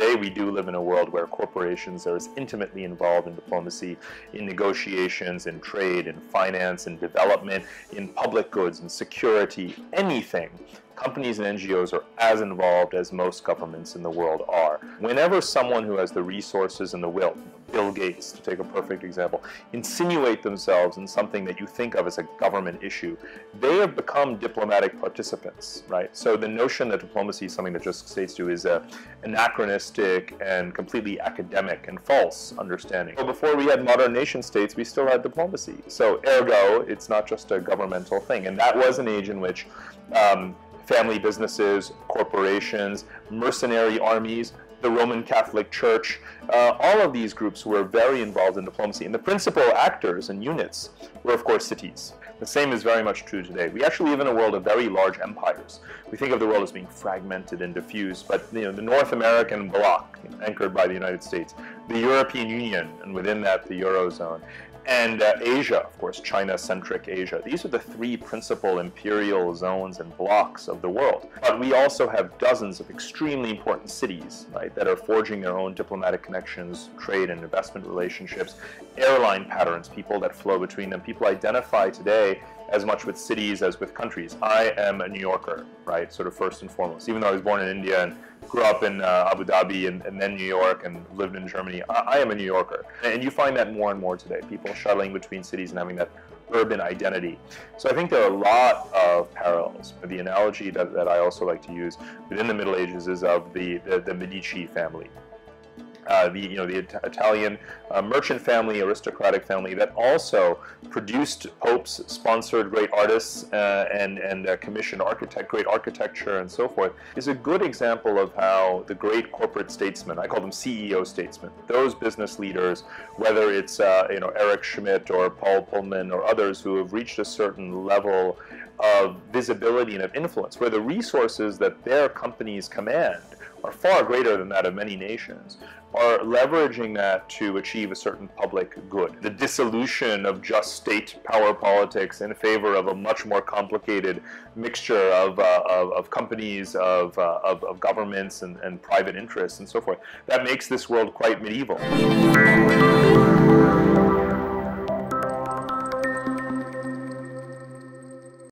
today we do live in a world where corporations are as intimately involved in diplomacy, in negotiations, in trade, in finance, in development, in public goods, in security, anything. Companies and NGOs are as involved as most governments in the world are. Whenever someone who has the resources and the will, Bill Gates, to take a perfect example, insinuate themselves in something that you think of as a government issue, they have become diplomatic participants, right? So the notion that diplomacy is something that just states to is a anachronistic and completely academic and false understanding. Well, before we had modern nation states, we still had diplomacy. So ergo, it's not just a governmental thing. And that was an age in which family businesses, corporations, mercenary armies, the Roman Catholic Church, all of these groups were very involved in diplomacy. And the principal actors and units were, of course, cities. The same is very much true today. We actually live in a world of very large empires. We think of the world as being fragmented and diffused, but the North American bloc, anchored by the United States, the European Union, and within that the Eurozone, and Asia, of course, China-centric Asia. These are the three principal imperial zones and blocks of the world. But we also have dozens of extremely important cities, right, that are forging their own diplomatic connections, trade and investment relationships, airline patterns, people that flow between them. People identify today as much with cities as with countries. I am a New Yorker, right, sort of first and foremost. Even though I was born in India and grew up in Abu Dhabi and then New York and lived in Germany, I am a New Yorker. And you find that more and more today, people shuttling between cities and having that urban identity. So I think there are a lot of parallels. The analogy that I also like to use within the Middle Ages is of the Medici family. The Italian merchant family, aristocratic family that also produced popes, sponsored great artists, and commissioned great architecture and so forth, is a good example of how the great corporate statesmen, I call them CEO statesmen, those business leaders, whether it's Eric Schmidt or Paul Pullman or others who have reached a certain level of visibility and of influence, where the resources that their companies command are far greater than that of many nations, are leveraging that to achieve a certain public good. The dissolution of just state power politics in favor of a much more complicated mixture of companies, of governments and private interests and so forth. That makes this world quite medieval.